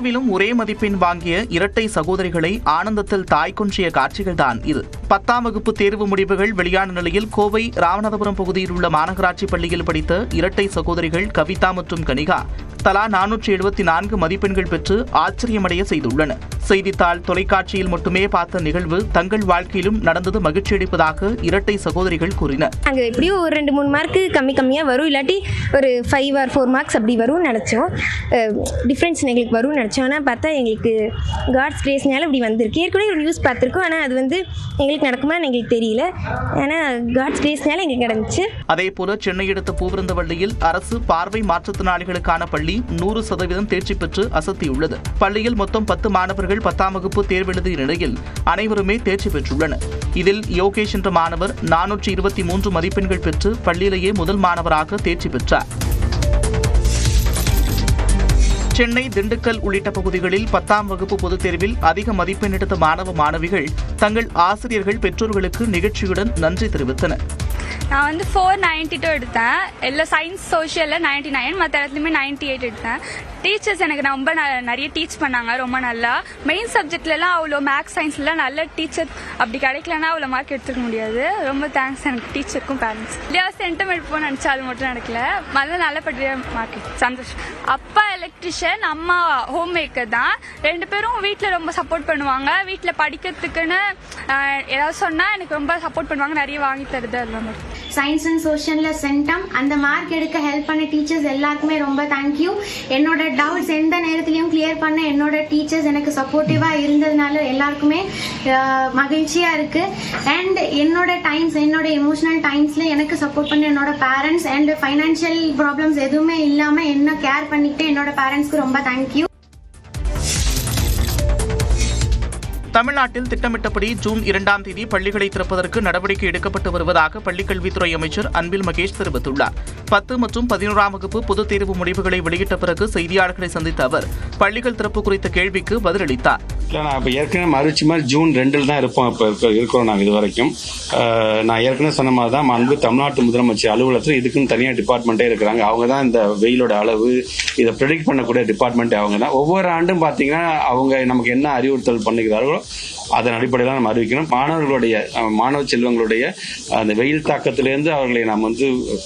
தேர்விலும் ஒரே மதிப்பெண் வாங்கிய இரட்டை சகோதரிகளை ஆனந்தத்தில் தாய் கொஞ்சிய காட்சிகள்தான் இது. 10ஆம் வகுப்பு தேர்வு முடிவுகள் வெளியான நிலையில் கோவை ராமநாதபுரம் பகுதியில் உள்ள மாநகராட்சி பள்ளியில் படித்த இரட்டை சகோதரிகள் கவிதா மற்றும் கனிகா தலா 474 மதிப்பெண்கள் பெற்று ஆச்சரியமடைய செய்துள்ளனர். செய்தித்தாள், தொலைக்காட்சியில் மட்டுமே பார்த்த நிகழ்வு தங்கள் வாழ்க்கையிலும் நடந்தது மகிழ்ச்சி அளிப்பதாக இரட்டை சகோதரிகள் கூறினர். அங்கே எப்படியும் ஒரு 2-3 மார்க்கு கம்மியாக வரும், இல்லாட்டி ஒரு 5 or 4 மார்க்ஸ் அப்படி வரும்னு நினச்சோம். டிஃப்ரென்ஸ் எங்களுக்கு வரும்னு நினச்சோம். ஆனால் பார்த்தா எங்களுக்கு காட்ஸ் கிரேஸ்னால இப்படி வந்திருக்கு. ஏற்கனவே ஒரு நியூஸ் பார்த்துருக்கோம், ஆனால் அது எங்களுக்கு நடக்குமான்னு எங்களுக்கு தெரியல. ஆனால் காட்ஸ் கிரேஸ்னால எங்களுக்கு நடந்துச்சு. அதேபோல சென்னை அடுத்த பூவிருந்தவள்ளியில் அரசு பார்வை மாற்றுத்திறனாளிகளுக்கான பள்ளி 100% தேர்ச்சி பெற்று அசத்தியுள்ளது. பள்ளியில் மொத்தம் 10 மாணவர்கள் 10ஆம் வகுப்பு தேர்வெழுதிய நிலையில் அனைவருமே தேர்ச்சி பெற்றுள்ளனர். இதில் யோகேஷ் என்ற மாணவர் 423 மதிப்பெண்கள் பெற்று பள்ளியிலேயே முதல் மாணவராக தேர்ச்சி பெற்றார். சென்னை, திண்டுக்கல் உள்ளிட்ட பகுதிகளில் 10ஆம் வகுப்பு பொதுத் தேர்வில் அதிக மதிப்பெண் எடுத்த மாணவ மாணவிகள் தங்கள் ஆசிரியர்கள், பெற்றோர்களுக்கு நிகழ்ச்சியுடன் நன்றி தெரிவித்தனர். நான் 492 எடுத்தேன். எல்லாம் சயின்ஸ், சோஷியலில் 99, மற்ற இடத்துலையுமே 98 எடுத்தேன். டீச்சர்ஸ் எனக்கு ரொம்ப நிறைய டீச் பண்ணாங்க, ரொம்ப நல்லா. மெயின் சப்ஜெக்ட்லாம் அவ்வளோ மேக்ஸ், சயின்ஸ்லாம் நல்ல டீச்சர் அப்படி கிடைக்கலன்னா அவ்வளோ மார்க் எடுத்துக்க முடியாது. ரொம்ப தேங்க்ஸ் எனக்கு டீச்சருக்கும் பேரண்ட்ஸ். இல்லையா சென்டம் எடுப்போம்னு நினச்சா அது மட்டும் நடக்கல. முதல்ல நல்லபடியாக மார்க் சந்தோஷம். அப்பா எலக்ட்ரிஷியன், அம்மா ஹோம் மேக்கர் தான். 2 பேரும் வீட்டில் ரொம்ப சப்போர்ட் பண்ணுவாங்க. வீட்டில் படிக்கிறதுக்குன்னு ஏதாவது சொன்னால் எனக்கு ரொம்ப சப்போர்ட் பண்ணுவாங்க, நிறைய வாங்கி தருது. எல்லாம் சயின்ஸ் அண்ட் சோஷியலில் சென்டம் அந்த மார்க் எடுக்க ஹெல்ப் பண்ண டீச்சர்ஸ் எல்லாருக்குமே ரொம்ப தேங்க்யூ. என்னோட டவுட்ஸ் எந்த நேரத்துலையும் கிளியர் பண்ண என்னோட டீச்சர்ஸ் எனக்கு சப்போர்ட்டிவாக இருந்ததுனால எல்லாருக்குமே மகிழ்ச்சியாக இருக்குது. அண்ட் என்னோட எமோஷனல் டைம்ஸில் எனக்கு சப்போர்ட் பண்ண என்னோட பேரண்ட்ஸ் அண்ட் ஃபைனான்ஷியல் ப்ராப்ளம்ஸ் எதுவுமே இல்லாமல் என்ன கேர் பண்ணிக்கிட்டு என்னோட பேரண்ட்ஸ்க்கு ரொம்ப தேங்க்யூ. தமிழ்நாட்டில் திட்டமிட்டபடி ஜூன் 2ஆம் தேதி பள்ளிகளை திறப்பதற்கு நடவடிக்கை எடுக்கப்பட்டு வருவதாக பள்ளிக்கல்வித்துறை அமைச்சர் அன்பில் மகேஷ் தெரிவித்துள்ளார். 10 மற்றும் 11ஆம் வகுப்பு பொதுத் தேர்வு முடிவுகளை வெளியிட்ட பிறகு செய்தியாளர்களை சந்தித்த அவர் பள்ளிகள் திறப்பு குறித்த கேள்விக்கு பதிலளித்தார். நான் இப்போ ஏற்கனவே அறிவிச்ச மாதிரி ஜூன் 2 தான் இருப்போம். இப்போ இருக்கிறோம் நாங்கள் இது வரைக்கும். நான் ஏற்கனவே சொன்ன மாதிரி தான் அன்பு தமிழ்நாட்டு முதலமைச்சர் அலுவலகத்தில் இதுக்குன்னு தனியாக டிபார்ட்மெண்ட்டே இருக்கிறாங்க. அவங்க தான் இந்த வெயிலோட அளவு இதை ப்ரெடிக்ட் பண்ணக்கூடிய டிபார்ட்மெண்ட்டே அவங்க தான். ஒவ்வொரு ஆண்டும் பார்த்தீங்கன்னா அவங்க நமக்கு என்ன அறிவுறுத்தல் பண்ணுகிறார்களோ அதன் அடிப்படையில் நம்ம அறிவிக்கணும். மாணவ செல்வங்களுடைய அந்த வெயில் தாக்கத்திலேருந்து அவர்களை நாம்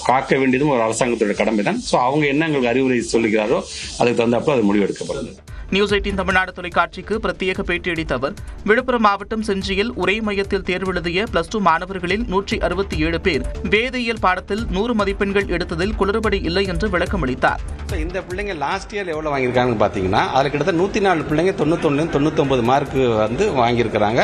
காக்க வேண்டியதும் ஒரு அரசாங்கத்தோட கடமை தான். ஸோ அவங்க என்ன எங்களுக்கு அறிவுரை சொல்லுகிறாரோ அதுக்கு தகுந்தாப்புல அது முடிவெடுக்கப்படுது. நியூஸ் 18 தமிழ்நாடு தொலைக்காட்சிக்கு பிரத்யேக பேட்டியளித்த அவர் விழுப்புரம் மாவட்டம் செஞ்சியில் ஒரே மையத்தில் தேர்வு எழுதிய +2 மாணவர்களில் 167 பேர் வேதியியல் பாடத்தில் 100 மதிப்பெண்கள் எடுத்ததில் குளறுபடி இல்லை என்று விளக்கமளித்தார். இந்த பிள்ளைங்க லாஸ்ட் இயர் எவ்வளவு வாங்கியிருக்காங்கன்னு பார்த்தீங்கன்னா அதில் கிட்டத்தட்ட 104 பிள்ளைங்க 91-99 மார்க் வாங்கியிருக்கிறாங்க.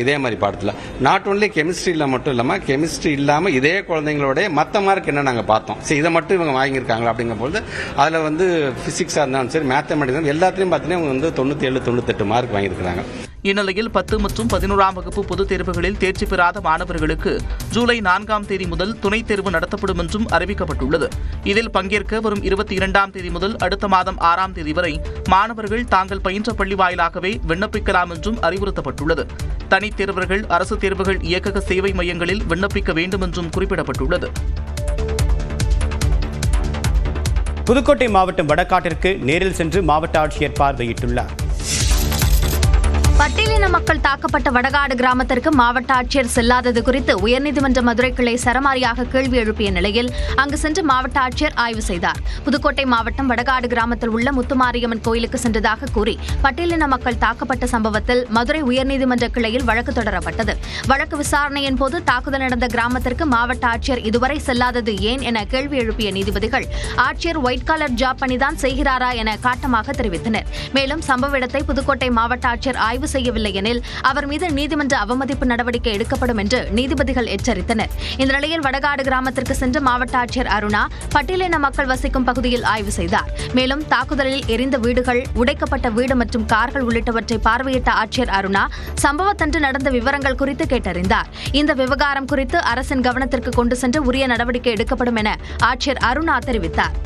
இதே மாதிரி பாடத்தில் நாட் ஒன்லி கெமிஸ்ட்ரியில் மட்டும் இல்லாமல் கெமிஸ்ட்ரி இல்லாமல் இதே குழந்தைங்களோட மற்ற மார்க் என்ன நாங்கள் பார்த்தோம். சரி, இதை மட்டும் இவங்க வாங்கியிருக்காங்க அப்படிங்கும்போது அதில் பிசிக்ஸாக இருந்தாலும் சரி, மேத்தமெட்டிக்ஸ் எல்லாத்துலேயும் பார்த்தீங்கன்னா இவங்க 97-98 மார்க் வாங்கியிருக்கிறாங்க. இந்நிலையில் 10 மற்றும் 11ஆம் வகுப்பு பொதுத் தேர்வுகளில் தேர்ச்சி பெறாத மாணவர்களுக்கு ஜூலை 4ஆம் தேதி முதல் துணைத் தேர்வு நடத்தப்படும் என்றும் அறிவிக்கப்பட்டுள்ளது. இதில் பங்கேற்க வரும் 22ஆம் தேதி முதல் அடுத்த மாதம் 6ஆம் தேதி வரை மாணவர்கள் தாங்கள் பயின்ற பள்ளி வாயிலாகவே விண்ணப்பிக்கலாம் என்றும் அறிவுறுத்தப்பட்டுள்ளது. தனித் தேர்வர்கள் அரசு தேர்வுகள் இயக்கக சேவை மையங்களில் விண்ணப்பிக்க வேண்டும் என்றும் குறிப்பிடப்பட்டுள்ளது. புதுக்கோட்டை மாவட்டம் வடகாட்டிற்கு நேரில் சென்று மாவட்ட ஆட்சியர் பார்வையிட்டுள்ளார். பட்டியலின மக்கள் தாக்கப்பட்ட வடகாடு கிராமத்திற்கு மாவட்ட ஆட்சியர் செல்லாதது குறித்து உயர்நீதிமன்ற மதுரை கிளை சரமாரியாக கேள்வி எழுப்பிய நிலையில் அங்கு சென்று மாவட்ட ஆட்சியர் ஆய்வு செய்தார். புதுக்கோட்டை மாவட்டம் வடகாடு கிராமத்தில் உள்ள முத்துமாரியம்மன் கோயிலுக்கு சென்றதாக கூறி பட்டியலின மக்கள் தாக்கப்பட்ட சம்பவத்தில் மதுரை உயர்நீதிமன்ற கிளையில் வழக்கு தொடரப்பட்டது. வழக்கு விசாரணையின் போது தாக்குதல் நடந்த கிராமத்திற்கு மாவட்ட ஆட்சியர் இதுவரை செல்லாதது ஏன் என கேள்வி எழுப்பிய நீதிபதிகள் ஆட்சியர் ஒயிட் காலர் ஜாப் பணிதான் செய்கிறாரா என காட்டமாக தெரிவித்தனர். மேலும் சம்பவ இடத்தை புதுக்கோட்டை மாவட்ட ஆட்சியர் ஆய்வு செய்யவில்லை எனில் அவர் மீது நீதிமன்ற அவமதிப்பு நடவடிக்கை எடுக்கப்படும் என்று நீதிபதிகள் எச்சரித்தனர். இந்த நிலையில் வடகாடு கிராமத்திற்கு சென்ற மாவட்ட ஆட்சியர் அருணா பட்டியலின மக்கள் வசிக்கும் பகுதியில் ஆய்வு செய்தார். மேலும் தாக்குதலில் எரிந்த வீடுகள், உடைக்கப்பட்ட வீடு மற்றும் கார்கள் உள்ளிட்டவற்றை பார்வையிட்ட ஆட்சியர் அருணா சம்பவத்தன்று நடந்த விவரங்கள் குறித்து கேட்டறிந்தார். இந்த விவகாரம் குறித்து அரசின் கவனத்திற்கு கொண்டு சென்று உரிய நடவடிக்கை எடுக்கப்படும் என ஆட்சியர் அருணா தெரிவித்தார்.